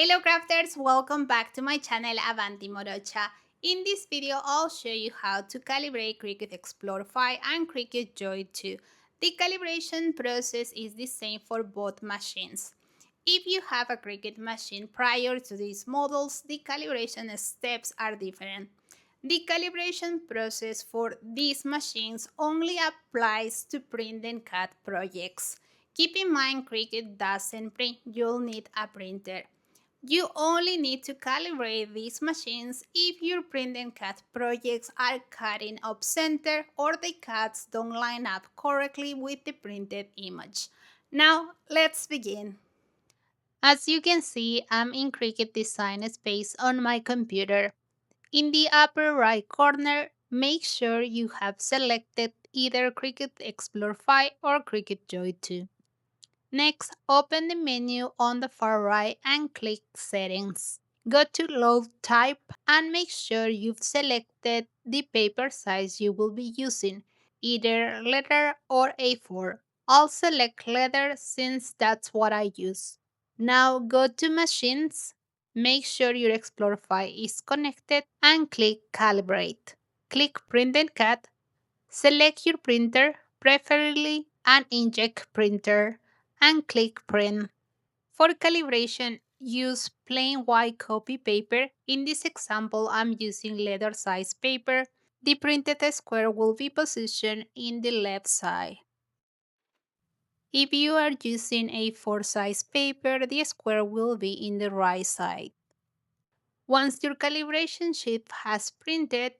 Hello crafters, welcome back to my channel Avanti Morocha. In this video, I'll show you how to calibrate Cricut Explore 5 and Cricut Joy 2. The calibration process is the same for both machines. If you have a Cricut machine prior to these models, the calibration steps are different. The calibration process for these machines only applies to print and cut projects. Keep in mind Cricut doesn't print, you'll need a printer. You only need to calibrate these machines if your print and cut projects are cutting off center or the cuts don't line up correctly with the printed image. Now, let's begin. As you can see, I'm in Cricut Design Space on my computer. In the upper right corner, make sure you have selected either Cricut Explore 5 or Cricut Joy 2. Next, open the menu on the far right and click Settings. Go to Load Type and make sure you've selected the paper size you will be using, either letter or A4. I'll select letter since that's what I use. Now go to Machines, make sure your Explore 5 is connected and click Calibrate. Click Print and Cut. Select your printer, preferably an inkjet printer, and click Print. For calibration, use plain white copy paper. In this example, I'm using letter size paper. The printed square will be positioned in the left side. If you are using A4 size paper, the square will be in the right side. Once your calibration sheet has printed,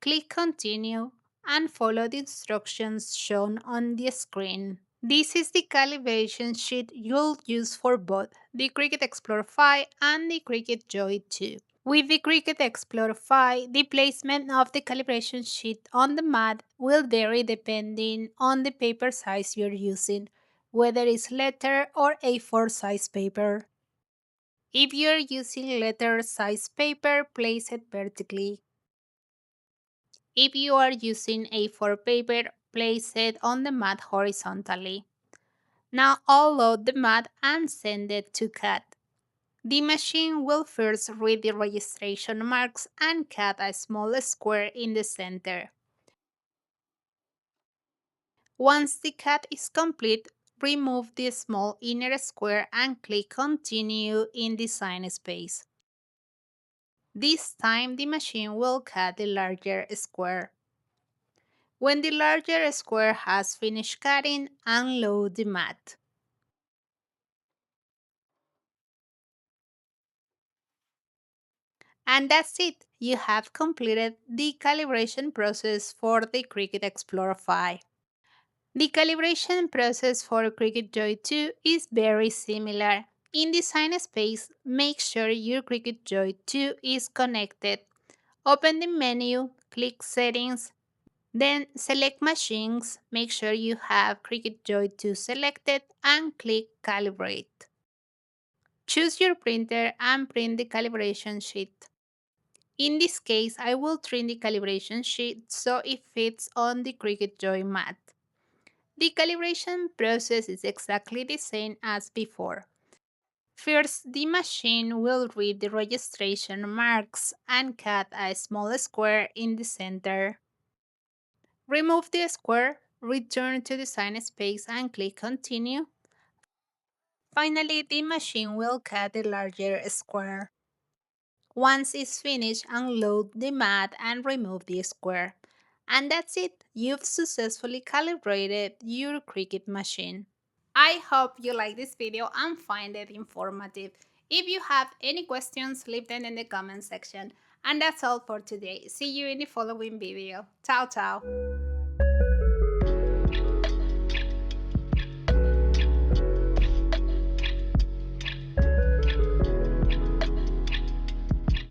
click Continue and follow the instructions shown on the screen. This is the calibration sheet you'll use for both the Cricut Explore 5 and the Cricut Joy 2. With the Cricut Explore 5, the placement of the calibration sheet on the mat will vary depending on the paper size you're using, whether it's letter or A4 size paper. If you're using letter size paper, place it vertically. If you are using A4 paper, place it on the mat horizontally. Now I'll load the mat and send it to cut. The machine will first read the registration marks and cut a small square in the center. Once the cut is complete, remove the small inner square and click Continue in Design Space. This time the machine will cut the larger square. When the larger square has finished cutting, unload the mat. And that's it. You have completed the calibration process for the Cricut Explore 5. The calibration process for Cricut Joy 2 is very similar. In Design Space, make sure your Cricut Joy 2 is connected. Open the menu, click Settings, then select Machines, make sure you have Cricut Joy 2 selected and click Calibrate. Choose your printer and print the calibration sheet. In this case, I will trim the calibration sheet so it fits on the Cricut Joy mat. The calibration process is exactly the same as before. First, the machine will read the registration marks and cut a small square in the center. Remove the square, return to Design Space and click Continue. Finally, the machine will cut the larger square. Once it's finished, unload the mat and remove the square. And that's it, you've successfully calibrated your Cricut machine. I hope you like this video and find it informative. If you have any questions, leave them in the comment section. And that's all for today. See you in the following video. Ciao, ciao.